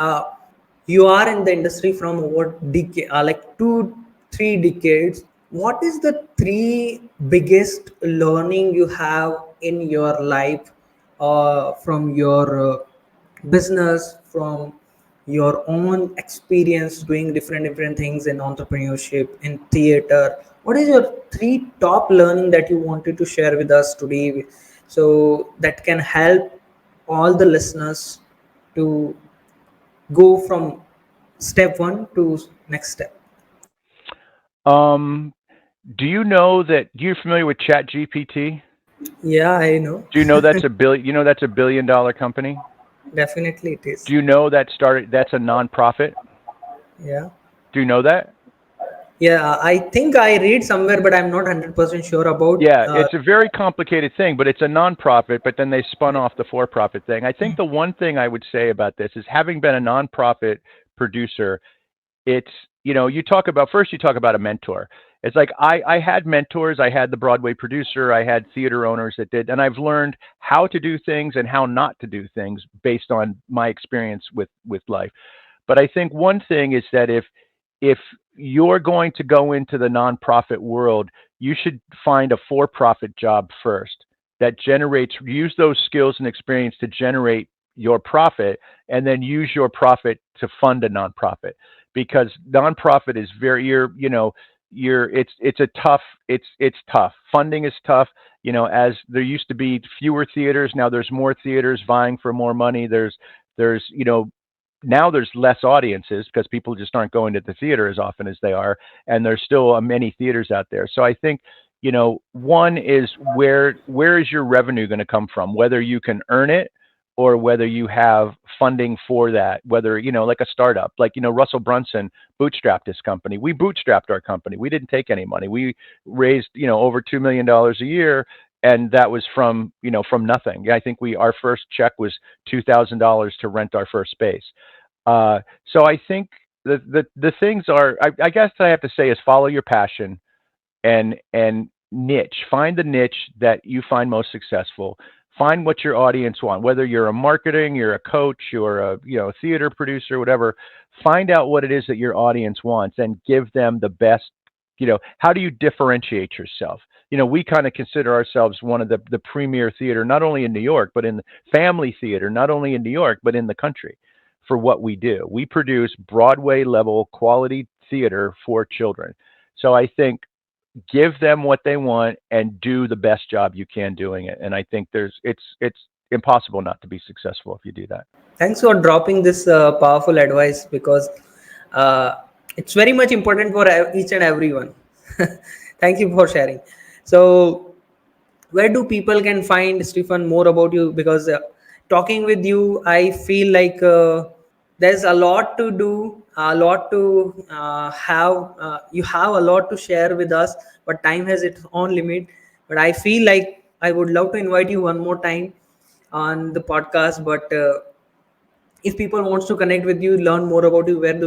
you are in the industry from over decade, like 2 3 decades. What is the three biggest learning you have in your life, from your business, from your own experience doing different things in entrepreneurship, in theater? What is your three top learning that you wanted to share with us today, so that can help all the listeners to go from step one to next step? um do you know that you're familiar with Chat GPT? Yeah, I know. Do you know that's a $1 billion company? Definitely it Do is. you know that's a nonprofit? Yeah. Do you know that? Yeah, I think I read somewhere, but I'm not 100% sure about. Yeah, it's a very complicated thing, but it's a nonprofit, but then they spun off the for-profit thing. I think the one thing I would say about this is having been a nonprofit producer, it's, you talk about a mentor. It's like I had mentors. I had the Broadway producer. I had theater owners that did, and I've learned how to do things and how not to do things based on my experience with life. But I think one thing is that if you're going to go into the nonprofit world, you should find a for-profit job first that use those skills and experience to generate your profit, and then use your profit to fund a nonprofit. Because nonprofit is very it's a tough it's tough. Funding is tough. As there used to be fewer theaters, now there's more theaters vying for more money. There's now there's less audiences because people just aren't going to the theater as often as they are, and there's still many theaters out there. So I think one is where is your revenue going to come from, whether you can earn it or whether you have funding for that, whether like a startup, like Russell Brunson bootstrapped his company. We bootstrapped our company. We didn't take any money. We raised over $2 million a year, and that was from nothing. Yeah, I think our first check was $2,000 to rent our first space. So I think the things are, I guess I have to say, is follow your passion and niche. Find the niche that you find most successful. Find what your audience want. Whether you're a marketing, you're a coach, you're a theater producer, whatever. Find out what it is that your audience wants and give them the best. How do you differentiate yourself? We kind of consider ourselves one of the premier theater, not only in New York, but in the family theater, not only in New York, but in the country for what we do. We produce Broadway level quality theater for children. So I think give them what they want and do the best job you can doing it. And I think it's impossible not to be successful if you do that. Thanks for dropping this powerful advice, because uh, it's very much important for each and everyone. Thank you for sharing. So where do people can find Stephen more about you? Because talking with you, I feel like there's a lot to do, a lot to have. You have a lot to share with us, but time has its own limit. But I feel like I would love to invite you one more time on the podcast, but if people wants to connect with you, learn more about you, where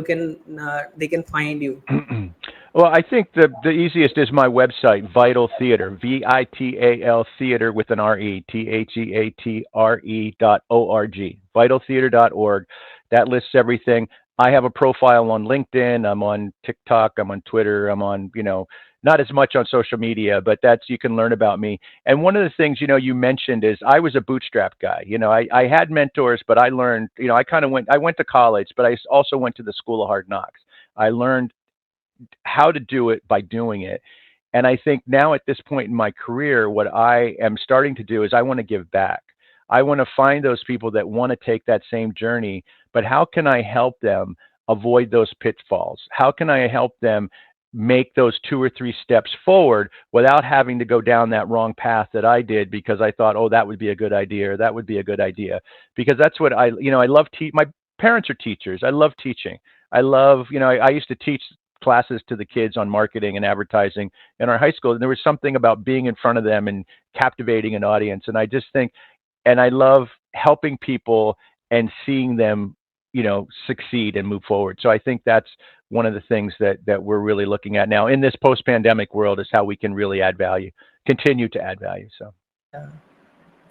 they can find you? Well, I think the easiest is my website, Vital Theater, VITAL Theater with an RE, THEATRE.org, vitaltheater.org. That lists everything. I have a profile on LinkedIn. I'm on TikTok. I'm on Twitter. I'm on, not as much on social media, but that's, you can learn about me. And one of the things, you mentioned is I was a bootstrap guy. I had mentors, but I learned, I went to college, but I also went to the School of Hard Knocks. I learned how to do it by doing it. And I think now at this point in my career, what I am starting to do is I want to give back. I want to find those people that want to take that same journey, but how can I help them avoid those pitfalls? How can I help them make those 2 or 3 steps forward without having to go down that wrong path that I did because I thought, oh, that would be a good idea, or that would be a good idea. Because that's what I love. My parents are teachers. I love teaching. I love, I used to teach classes to the kids on marketing and advertising in our high school. And there was something about being in front of them and captivating an audience. And I just think, and I love helping people and seeing them, succeed and move forward. So I think that's one of the things that we're really looking at now in this post-pandemic world, is how we can really add value, continue to add value. So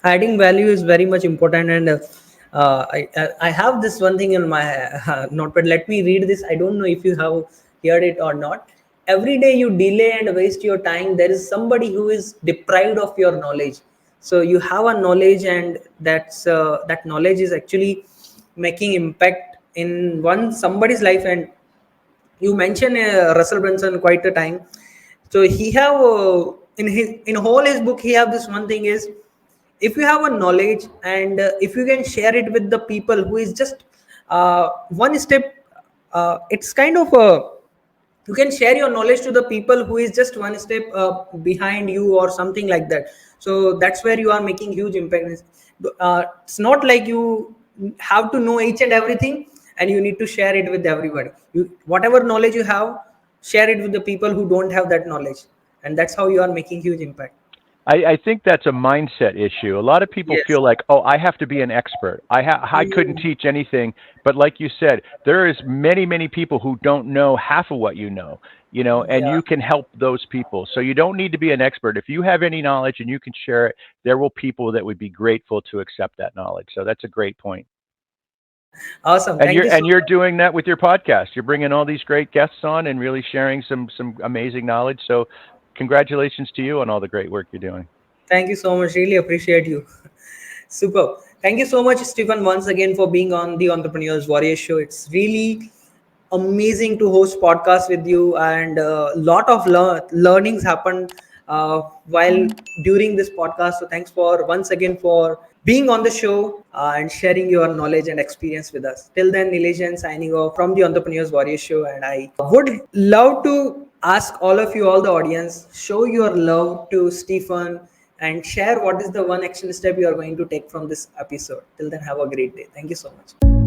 Adding value is very much important. And I have this one thing in my notepad. Let me read this. I don't know if you have heard it or not. Every day you delay and waste your time, there is somebody who is deprived of your knowledge. So you have a knowledge, and that knowledge is actually making impact in somebody's life. And you mentioned Russell Brunson quite a time. So he have in whole his book, he have this one thing is, if you have a knowledge, and if you can share it with the people who is just one step, it's kind of a, you can share your knowledge to the people who is just one step behind you or something like that. So that's where you are making huge impact. It's not like you have to know each and everything and you need to share it with everybody. Whatever knowledge you have, share it with the people who don't have that knowledge, and that's how you are making huge impact. I think that's a mindset issue. A lot of people Yes. feel like, oh, I have to be an expert. I couldn't teach anything. But like you said, there is many people who don't know half of what you know, and Yeah. you can help those people. So you don't need to be an expert. If you have any knowledge and you can share it, there will people that would be grateful to accept that knowledge. So that's a great point. Awesome. And Thank you so you're much. doing that with your podcast. You're bringing all these great guests on and really sharing some amazing knowledge. So congratulations to you on all the great work you're doing. Thank you so much. Really appreciate you. Super. Thank you so much, Stephen, once again for being on the Entrepreneurs Warrior Show. It's really amazing to host podcast with you, and a lot of learnings happened while during this podcast. So thanks for once again for being on the show and sharing your knowledge and experience with us. Till then, Nilesh signing off from the Entrepreneurs Warrior Show, and I would love to ask all of you, all the audience, show your love to Stephen and share what is the one action step you are going to take from this episode. Till then, have a great day. Thank you so much.